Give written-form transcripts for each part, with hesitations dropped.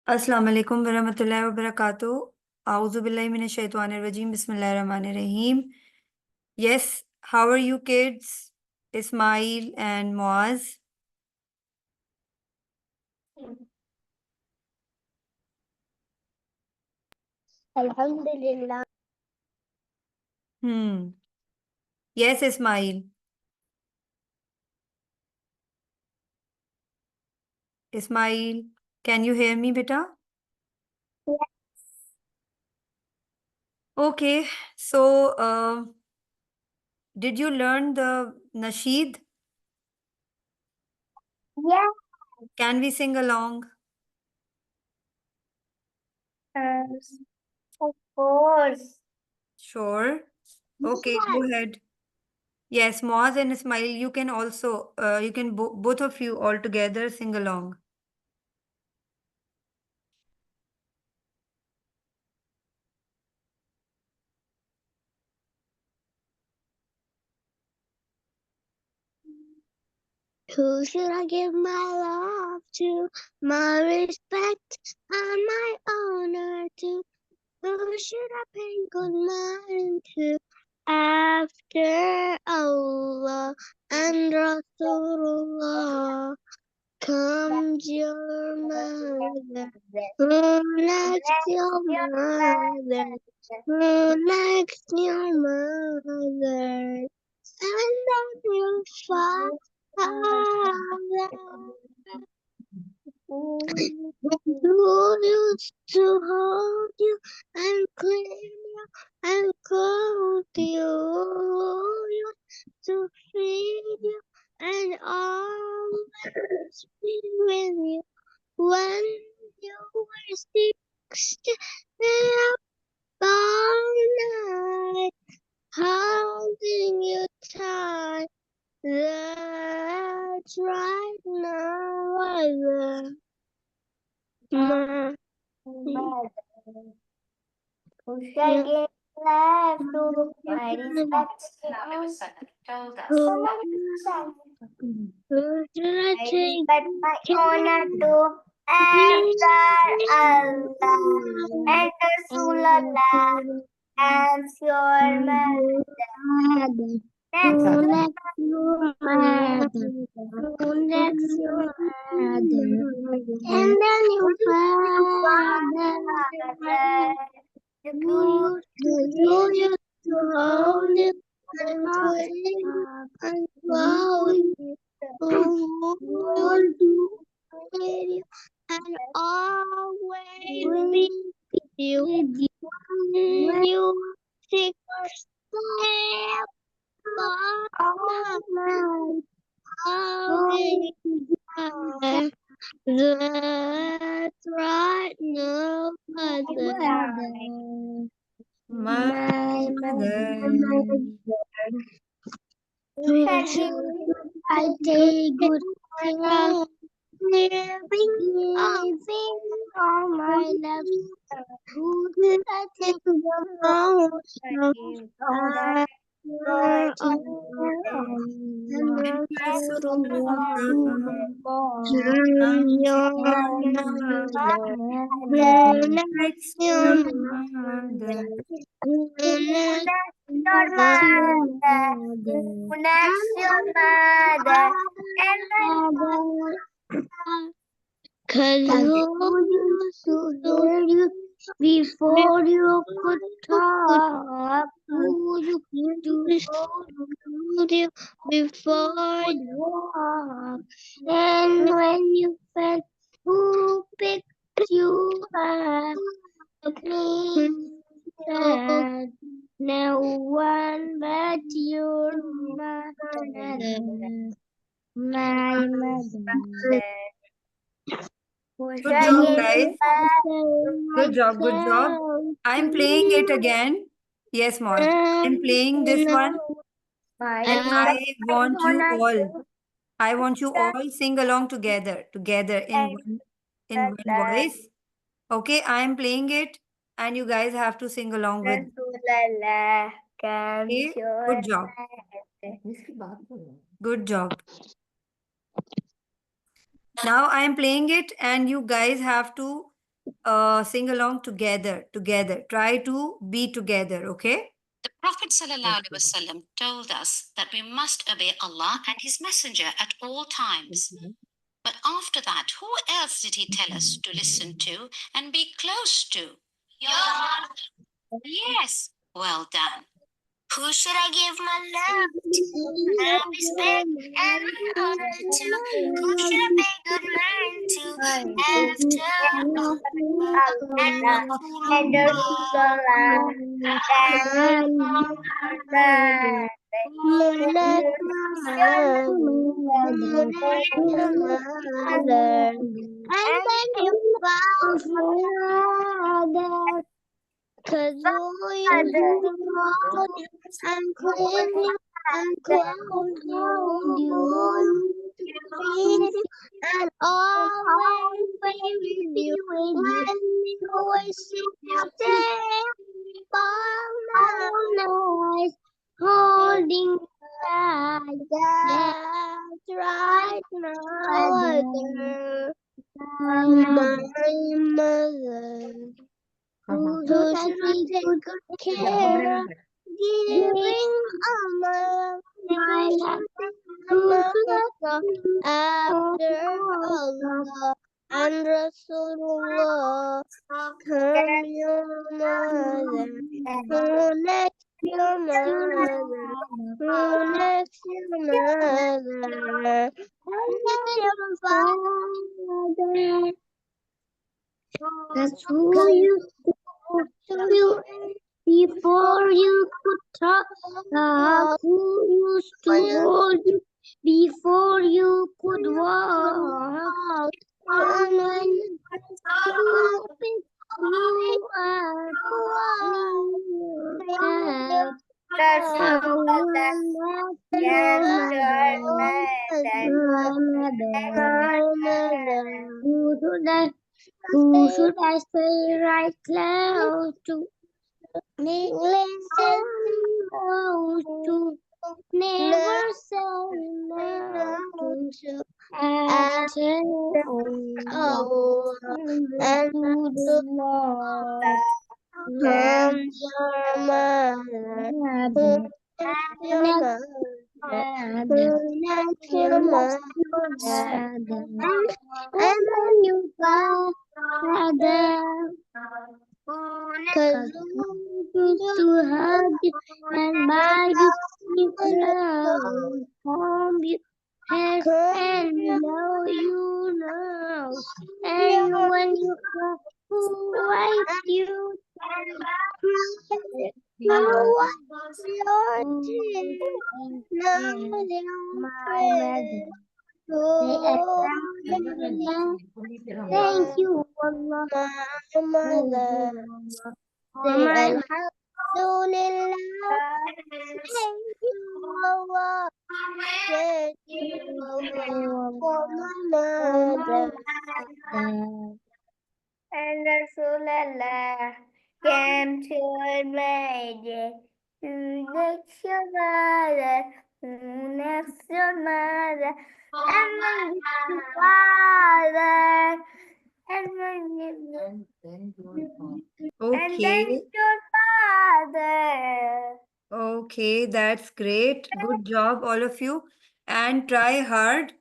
अस्सलाम वालेकुम वरहमतुल्लाहि वबरकातुहू। आऊज़ु बिल्लाहि मिनश शैतानिर रजीम। बिस्मिल्लाहिर रहमानिर रहीम। Yes, how are you kids? Ismail and Muaz. Alhamdulillah. Hmm. Yes, Ismail. Ismail, can you hear me, beta? Okay. So, did you learn the nasheed? Yeah. Can we sing along? Of course. Sure. Okay, go ahead. Yes, Muaz and Ismail, you can also, you can both of you all together sing along. Who should I give my love to, my respect and my honor to? Who should I pay good mind to? After Allah and Rasulullah comes your mother. Who next your mother? Who next your mother? And then your father. Who used to hold you and clean you and clothe you, who used to feed you and always be with you when you were sick, stay up all night, holding you tight. That's right now, mother. Who shall give life to my respect? Who should I take my honor to? After Allah and Rasulullah and your mother. Next your mother. Next your mother. And then your father. Who used to hold you and clean and clothe you, who would feed you and always be with you when you sick step on that's right, no mother. My mother. I take good care of living on my left. Who did I take the Next your mother. Cause who used to hear you before you could talk? Who used to hold you before you walk? And when you fell, who picked you up? Please, said no one but your mother, my mother. Good job, guys. Good job, good job. I'm playing it again. Yes, Moz. I'm playing this one. And I want you all sing along together in one voice. Okay, I am playing it and you guys have to sing along with. Okay, good job. Good job. Now I am playing it and you guys have to sing along together. Try to be together, okay? The Prophet ﷺ told us that we must obey Allah and His Messenger at all times. But after that, who else did He tell us to listen to and be close to? Your mother. Yes, well done. Who should I give my love to, my respect and my honor to? Who should I pay good mind to? After all, and then you found father, 'cause you and clean and close you and always be with you when you sit there nice holding tight. That's right, mother. My mother. Who should I take good care of? Giving all my love after Allah and Rasulullah. Come your mother, who next your mother, who next your mother, and then your father. That's who you before you could talk. Who used to hold you before you could walk. And when you are who should I say right now to? Listen to never say no to answer and to the Lord. From your mother, and then you father. 'Cause used to hug you and buy you clothes, comb you hair and you know. And when you cry, who wipes you? No what's your tears? No, thank you, Allah. My mother. Alhamdulillah. Thank you, Allah. Thank you, Allah, for my mother. And Rasulallah came to Medina. Who next your mother? Who next your mother? And my father. And then Okay. your father. Okay, that's great. Good job, all of you. And try hard,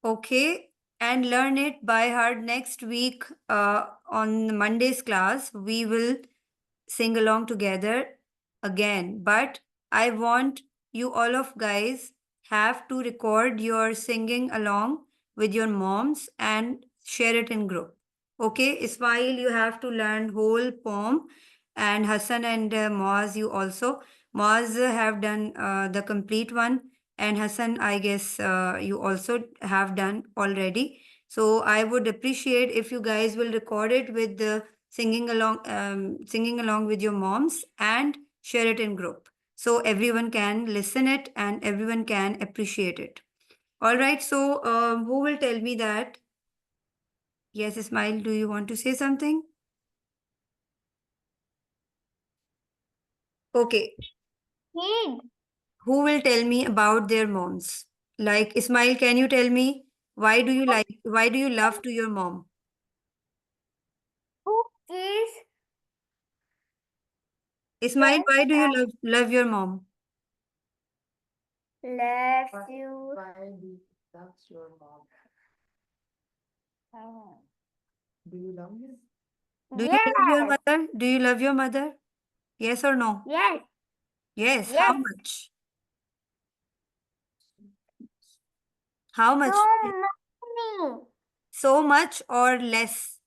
okay? And learn it by heart next week on Monday's class. We will sing along together again. But I want you all of guys have to record your singing along with your moms and share it in group. Okay, Ismail, you have to learn whole poem, and Hassan and Moaz, you also. Moaz have done the complete one, and Hassan, I guess you also have done already. So I would appreciate if you guys will record it with the singing along with your moms and share it in group so everyone can listen it and everyone can appreciate it. All right, so who will tell me that? Yes, Ismail, do you want to say something? Okay, who will tell me about their moms? Like Ismail, can you tell me why do you love to your mom? is Ismail, Yes, why do you love your mom? loves you. Do you love your Yes, mother? Do you love your mother? Yes or no? yes, Yes. How yes. much? How much? So many. So much or less?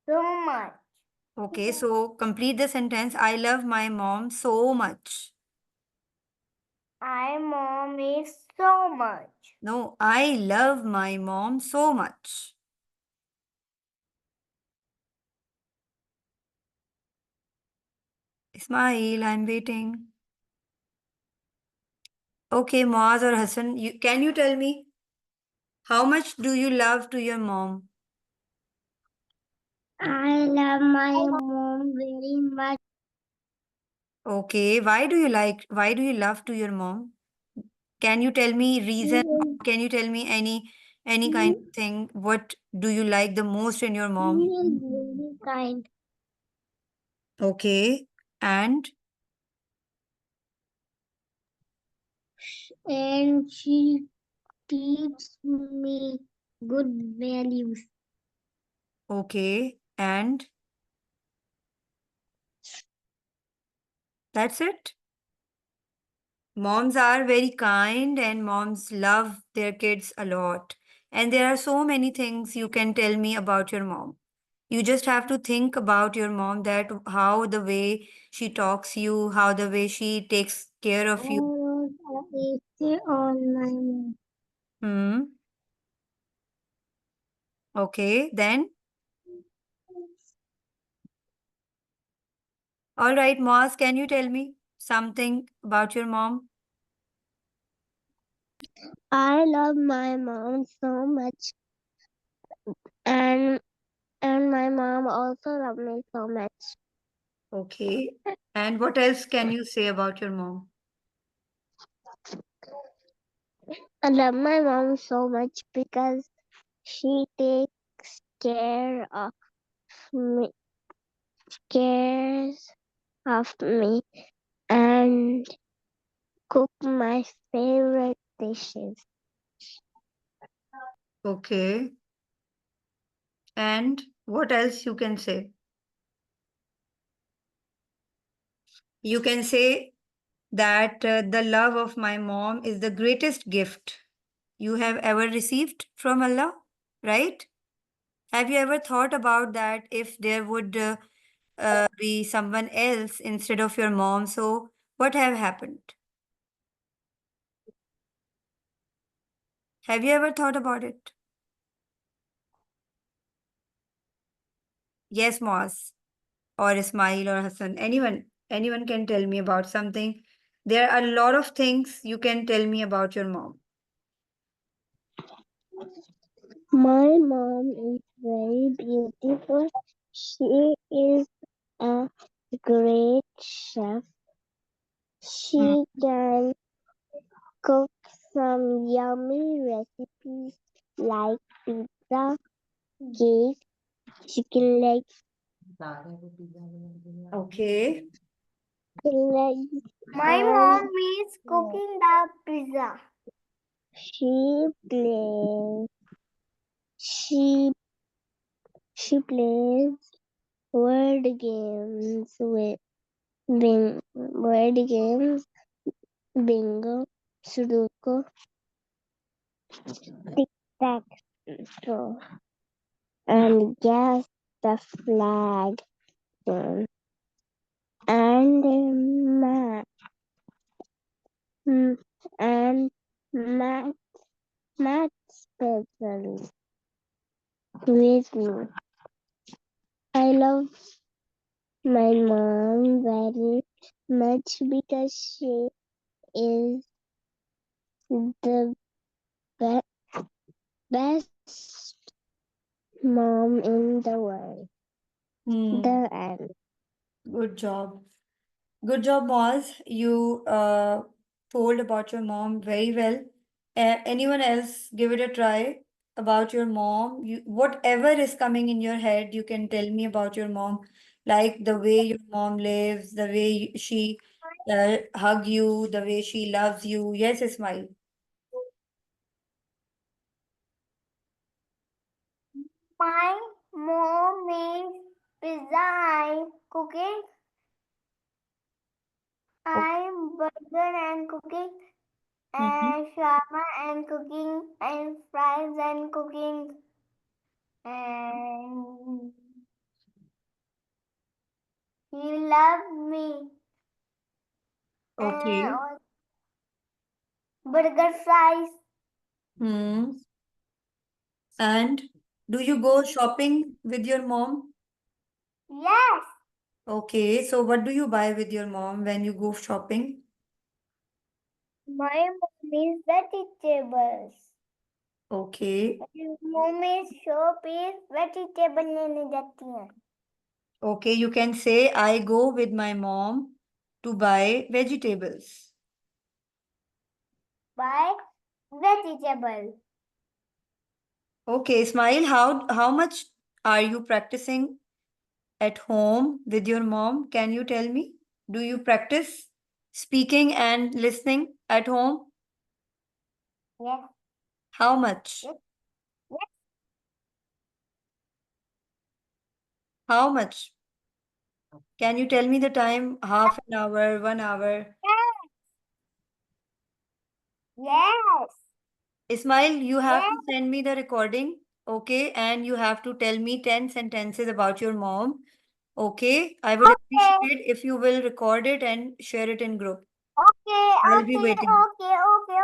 So much. Okay, so complete the sentence. I love my mom so much. I mom is so much. No, I love my mom so much. Ismail, I'm waiting. Okay, Moaz or Hassan, can you tell me how much do you love to your mom? I love my mom very much. Okay, why do you love to your mom? Can you tell me reason? Can you tell me any kind of thing? What do you like the most in your She mom? is very kind Okay, and and she teaches me good values. okay, and that's it. Moms are very kind and moms love their kids a lot. And there are so many things you can tell me about your mom. You just have to think about your mom, that how the way she talks you, how the way she takes care of you. I essay on my mom. Hmm. Okay, then. All right, Moaz, can you tell me something about your mom? I love my mom so much, and my mom also loves me so much. Okay. And what else can you say about your mom? I love my mom so much because she takes care of me, cares of me, and cook my favorite dishes. Okay. And what else you can say? You can say that the love of my mom is the greatest gift you have ever received from Allah, right? Have you ever thought about that if there would be someone else instead of your mom? So, what have happened? Have you ever thought about it? Yes, Moaz or Ismail or Hassan. Anyone can tell me about something. There are a lot of things you can tell me about your mom. My mom is very beautiful. She is a great chef. Hmm. She can cook some yummy recipes like pizza, cake, chicken legs, Okay. chicken legs. My mom is cooking the pizza. She plays. She she plays word games with word games, bingo, sudoku, tic tac toe, and guess the flag game, and and math puzzles with me. I love my mom very much because she is the best mom in the world. Hmm. The end. Good job. Good job, Moz. You told about your mom very well. Anyone else give it a try? about your mom. Whatever is coming in your head, you can tell me about your mom, like the way your mom lives, the way she hug you, the way she loves you. Yes, Ismail. My mom makes pizza. I'm cooking. I'm burger and cooking. And shawarma and cooking. And fries and cooking. And he loves me. Okay. And burger fries. Hmm. And do you go shopping with your mom? Yes. Okay, so what do you buy with your mom when you go shopping? My mom is vegetables. Okay, mummy shop पे vegetable लेने जाती हैं okay, you can say I go with my mom to buy vegetables. Buy vegetable Okay, Ismail, how much are you practicing at home with your mom? Can you tell me? Do you practice speaking and listening at home? Yes How much? Yes How much? Can you tell me the time? Half an hour, 1 hour? Yes Ismail, you have to yes send me the recording, okay? And you have to tell me 10 sentences about your mom, okay? I would okay appreciate if you will record it and share it in group. Okay I'll be okay waiting. Okay okay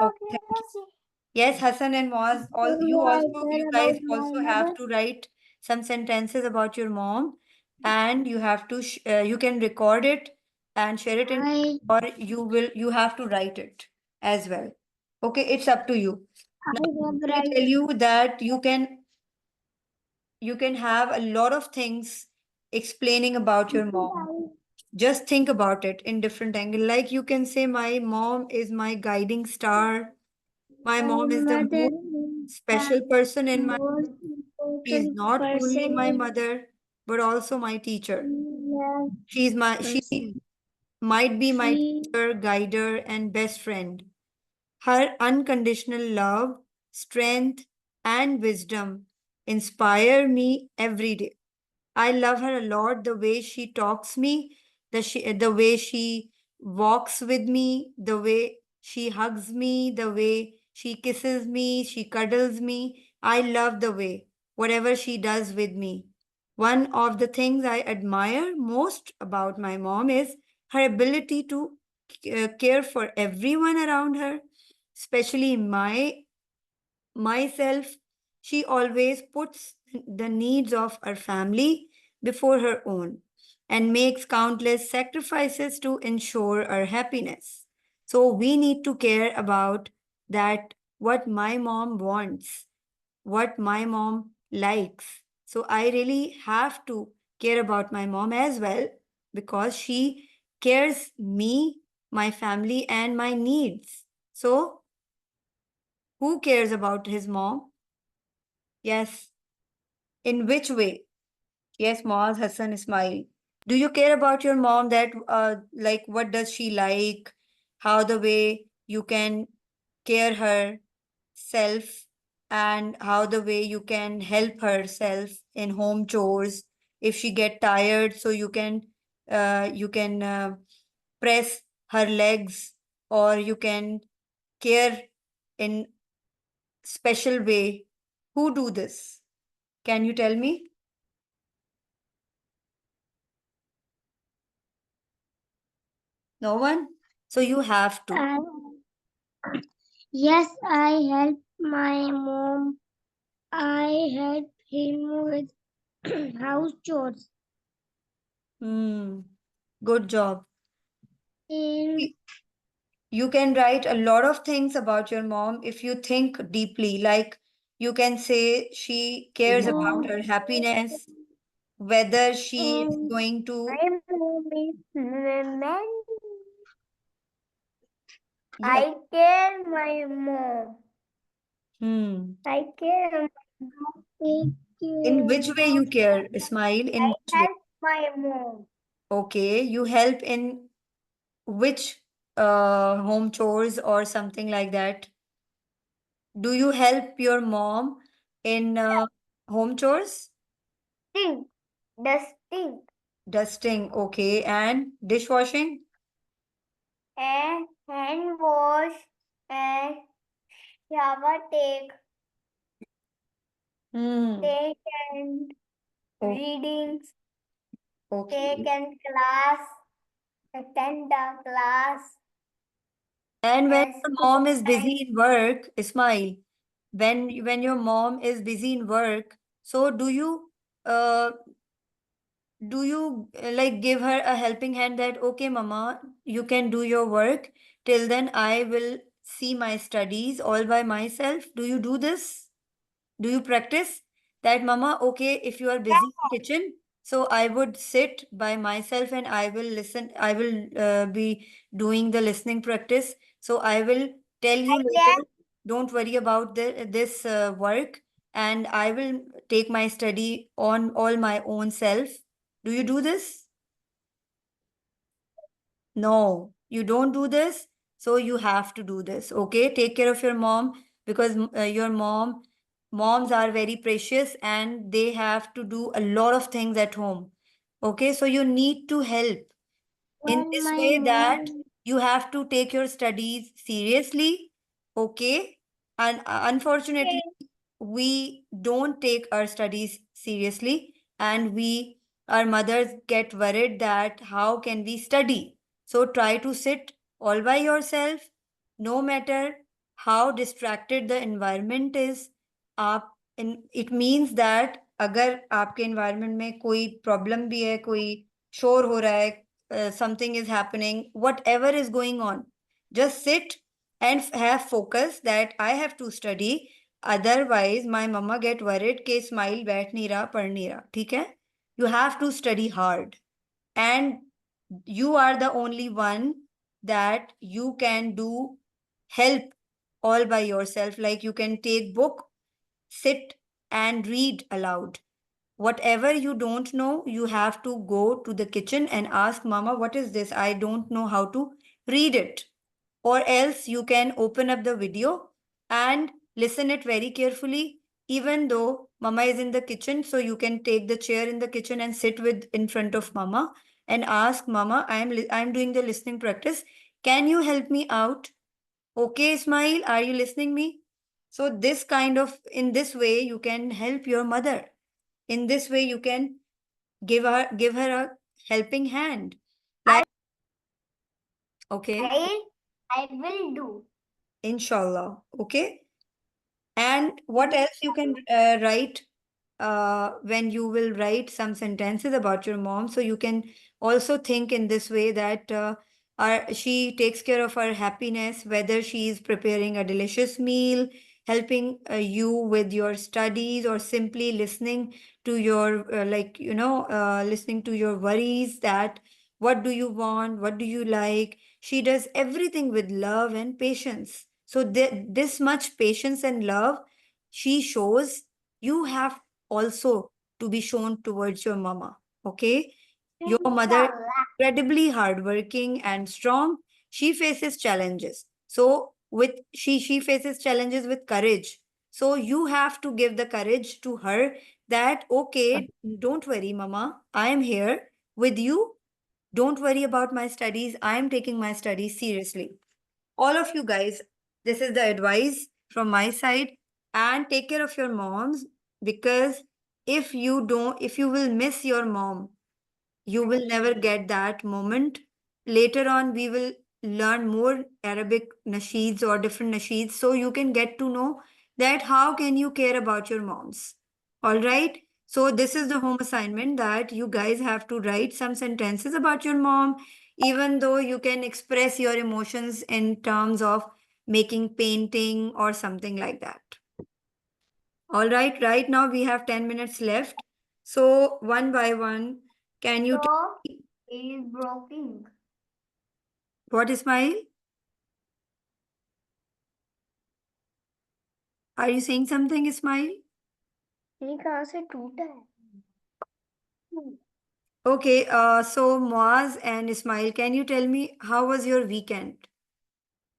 Okay, okay thank you. Okay Yes, Hassan and Moaz, Tell me I care you guys about my also mother. have to write some sentences about your mom, and you have to, you can record it and share it in, I or you have to write it as well. Okay, it's up to you. Now, have let me right. tell you that you can have a lot of things explaining about your mom. Just think about it in different angle. Like you can say, my mom is my guiding star. My My mom is the mother most is special the person in my most she is important not only person my in mother, but also my teacher. my She person. might be my She teacher, guider, and best friend. Her unconditional love, strength, and wisdom inspire me every day. I love her a lot, the way she talks me, the way she walks with me, the way she hugs me, the way she kisses me, she cuddles me. I love the way, whatever she does with me. One of the things I admire most about my mom is her ability to care for everyone around her, especially myself. She always puts the needs of her family before her own and makes countless sacrifices to ensure our happiness. So we need to care about that, what my mom wants, what my mom likes. So I really have to care about my mom as well, because she cares me, my family, and my needs. So who cares about his mom? Yes. In which way? Yes, Moaz, Hassan, Ismail. Do you care about your mom, that like what does she like? How the way you can care her self, and how the way you can help herself in home chores if she get tired, so you can press her legs, or you can care in special way. Who do this? Can you tell me? No one? So you have to. I, yes, I help my mom. I help him with house chores Hmm. Good job. and You can write a lot of things about your mom if you think deeply. Like you can say she cares about her happiness, whether she is and going to, my mom is women yes. I tell my mom I care. In which way you care, Ismail? In I which way? help my mom. Okay, you help in which home chores or something like that? Do you help your mom in home chores? Dusting. Dusting. Dusting, okay, and dishwashing? And hand wash and shower Hmm. take and o- readings, take Okay. and class, attend the class, And when and your school mom is time. busy in work, Ismail, when your mom is busy in work, so uh do you like give her a helping hand that okay, mama, you can do your work till then I will see my studies all by myself? Do you do this? Do you practice that, mama? Okay, if you are busy in kitchen, so I would sit by myself and I will listen. I will be doing the listening practice. So I will tell you Yeah. later. Don't worry about this work, and I will take my study on all my own self. Do you do this? No, you don't do this. So you have to do this. Okay, take care of your mom because your moms are very precious and they have to do a lot of things at home. Okay, so you need to help in When this my way that mom you have to take your studies seriously. Okay, and unfortunately we don't take our studies seriously and our mothers get worried that how can we study, so try to sit all by yourself no matter how distracted the environment is. आप in it means that अगर आपके environment में कोई problem भी है, कोई शोर हो रहा है, something is happening, whatever is going on, just sit and have focus that I have to study. Otherwise, my mama get worried कि स्माइल बैठ नहीं रहा, पढ़ नहीं रहा, ठीक है? You have to study hard. And you are the only one that you can do help all by yourself. Like you can take book, sit and read aloud. Whatever you don't know, you have to go to the kitchen and ask mama, what is this? I don't know how to read it. Or else you can open up the video and listen it very carefully, even though mama is in the kitchen. So you can take the chair in the kitchen and sit with in front of mama and ask mama, I'm doing the listening practice. Can you help me out? Okay, Ismail, are you listening me? So this kind of, in this way, you can help your mother. In this way, you can give her a helping hand. Like, okay, I will do. inshallah. Okay. And what else you can write when you will write some sentences about your mom? So you can also think in this way that she takes care of our happiness, whether she is preparing a delicious meal, helping you with your studies, or simply listening to your, listening to your worries that what do you want, what do you like. She does everything with love and patience. So this much patience and love she shows, you have also to be shown towards your mama. Okay, your mother Inshallah. incredibly hardworking and strong. She faces challenges. So with she faces challenges with courage. So you have to give the courage to her that okay, don't worry, mama, I am here with you. Don't worry about my studies. I am taking my studies seriously. All of you guys, this is the advice from my side. And take care of your moms, because if you will miss your mom, you will never get that moment. Later on, we will learn more Arabic nasheeds or different nasheeds, so you can get to know that how can you care about your moms. All right. So this is the home assignment that you guys have to write some sentences about your mom, even though you can express your emotions in terms of making painting or something like that. All right. Right now we have 10 minutes left. So one by one, can you tell So me it is broken. what, Ismail? Are you saying something, Ismail? ये कहाँ से टूटा है? Okay, so Muaz and Ismail, can you tell me how was your weekend?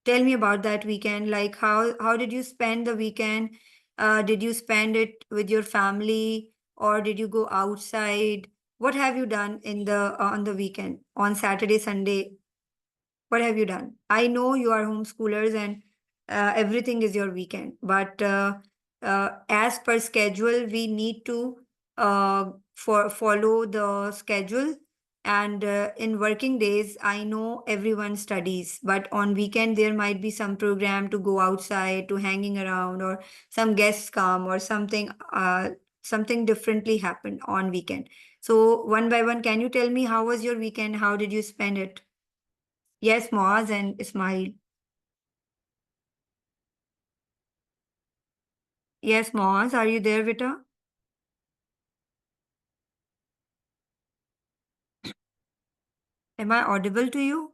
Tell me about that weekend. Like how did you spend the weekend? Did you spend it with your family or did you go outside? What have you done in the on the weekend on Saturday, Sunday? What have you done? I know you are homeschoolers and everything is your weekend, but as per schedule, we need to follow the schedule. And in working days, I know everyone studies, but on weekend there might be some program to go outside, to hanging around, or some guests come, or something differently happened on weekend. So one by one, can you tell me how was your weekend? How did you spend it? Yes, Moaz and Ismail. Yes, Moaz, are you there, Vita? Am I audible to you?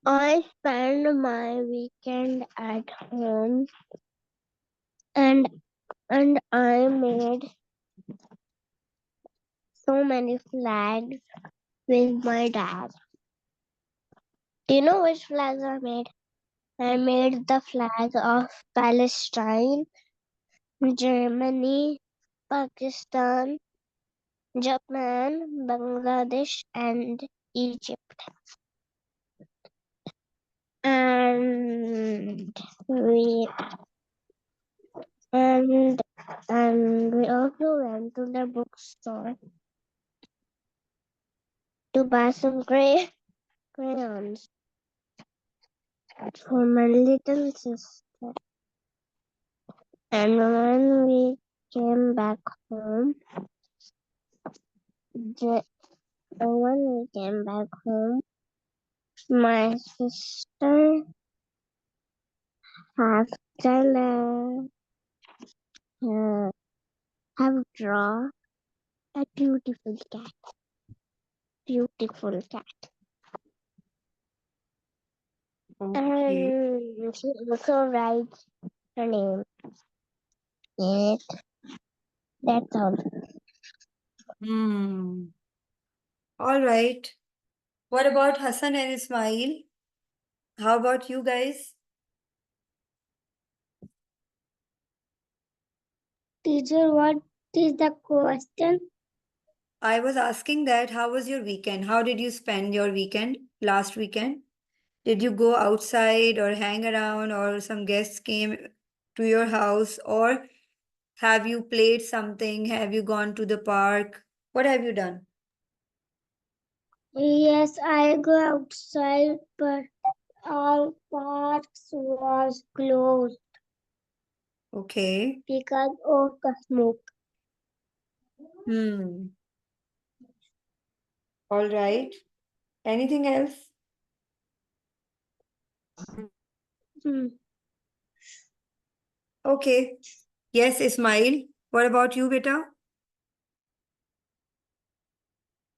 I spend my weekend at home and I made so many flags with my dad. Do you know which flags I made? I made the flag of Palestine, Germany, Pakistan, Japan, Bangladesh, and Egypt. And we and we also went to the bookstore to buy some crayons for my little sister. And when we came back home, my sister have done have drawn a beautiful cat. Beautiful cat. Okay. And she also writes her name in it. That's all. All right. What about Hassan and Ismail? How about you guys? Teacher, what is the question? I was asking that how was your weekend? How did you spend your weekend last weekend? Did you go outside or hang around or some guests came to your house or have you played something? Have you gone to the park? What have you done? Yes, I go outside, but all parks was closed Okay. because of the smoke. All right. Anything else? Okay. Yes, Ismail. What about you, beta?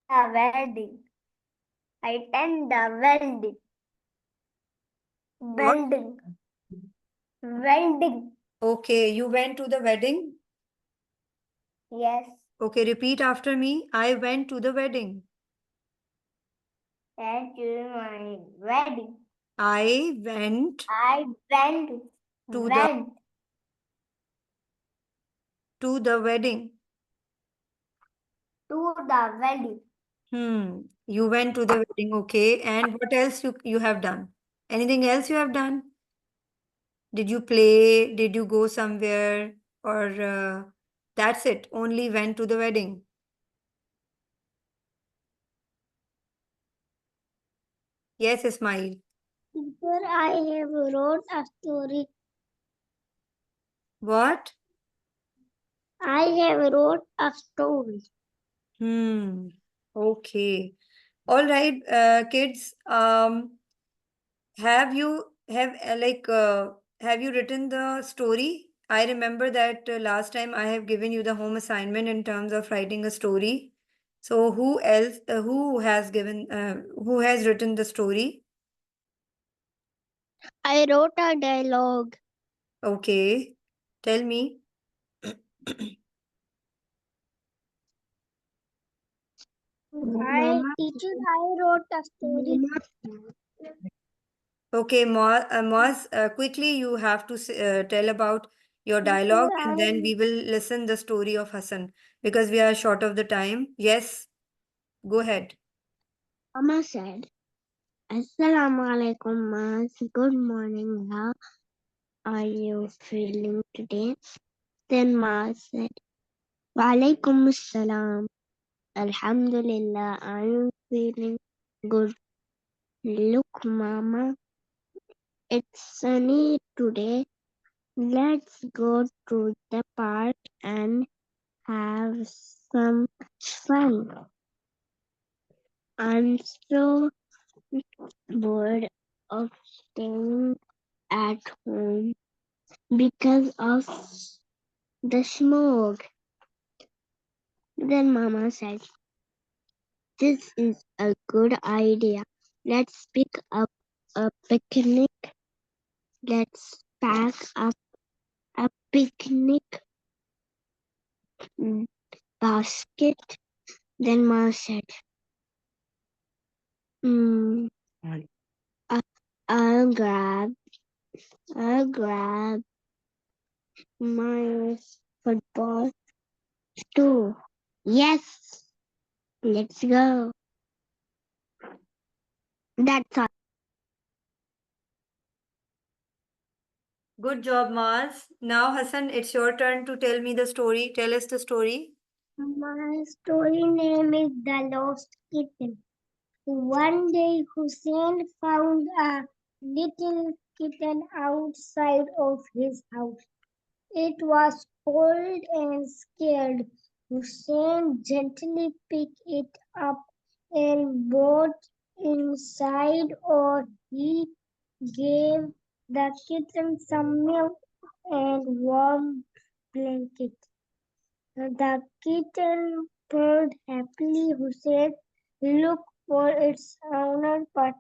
A wedding. I attend the wedding. What? Wedding. Wedding. Okay, you went to the wedding? Yes. Okay, repeat after me. I went to the wedding. And to my wedding. I went I went. to Went. the wedding. To the wedding. You went to the wedding, okay. And what else you have done? Anything else you have done? Did you play? Did you go somewhere? Or that's it? Only went to the wedding. Yes, Ismail. Teacher, I have wrote a story. What? I have wrote a story. Okay. All right, kids. Have you have you written the story? I remember that last time I have given you the home assignment in terms of writing a story. So who else who has written the story? I wrote a dialogue. Okay. Tell me. Teacher, I wrote a story. Okay, Moaz, quickly you have to tell about your dialogue and then we will listen the story of Hassan because we are short of the time. Yes, go ahead. Mama said, Assalamu alaikum, Mas. Good morning. How are you feeling today? Then Mas said, Walaikum assalam. Alhamdulillah, I am feeling good. Look, Mama, it's sunny today. Let's go to the park and have some fun. I'm so bored of staying at home because of the smoke. Then Mama said, this is a good idea. Let's pick up a picnic. Let's pack up a picnic basket. Then Ma said, I'll grab my football too. Yes, let's go. That's all. Good job, Moaz. Now, Hassan, it's your turn to tell me the story. Tell us the story. My story name is The Lost Kitten. One day, Hussein found a little kitten outside of his house. It was cold and scared. Hussein gently picked it up and brought inside, or he gave the kitten some milk and warm blanket. The kitten purred happily. Hussein looked for its owner but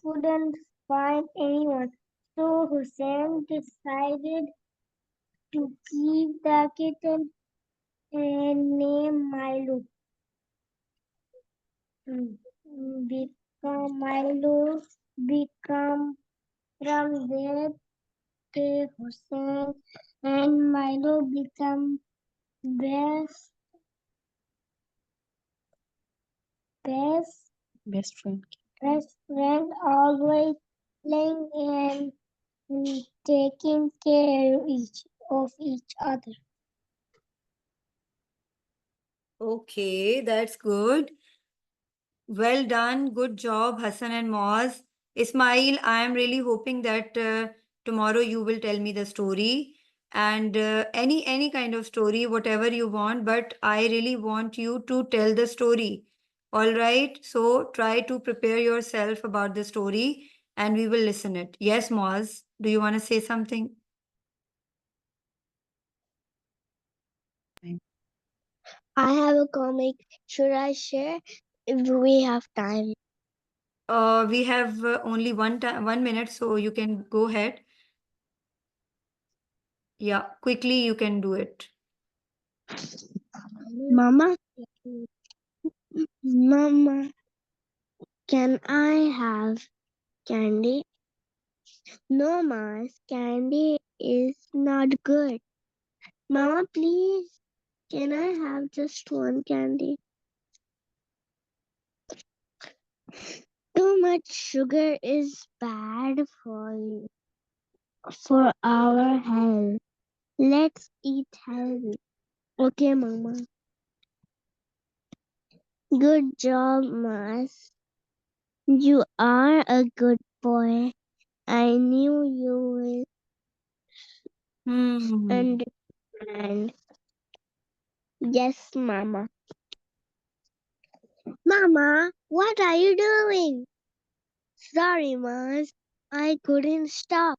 couldn't find anyone. So Hussein decided to keep the kitten and name Milo. Milo become from there day Hussein and Milo become best friend. Best friend, always playing and taking care of each other. Okay, that's good. Well done. Good job, Hassan and Moaz. Ismail, I am really hoping that tomorrow you will tell me the story and any kind of story, whatever you want, but I really want you to tell the story. All right. So try to prepare yourself about the story and we will listen it. Yes, Moaz, do you want to say something? I have a comic. Should I share if we have time? We have only 1 minute, so you can go ahead. Yeah, quickly you can do it. Mama, can I have candy? No, Mas, candy is not good. Mama, please, can I have just one candy? Too much sugar is bad for our health. Let's eat healthy. Okay, Mama. Good job, Mas. You are a good boy. I knew you will understand. Yes, Mama. Mama, what are you doing? Sorry, Mas. I couldn't stop.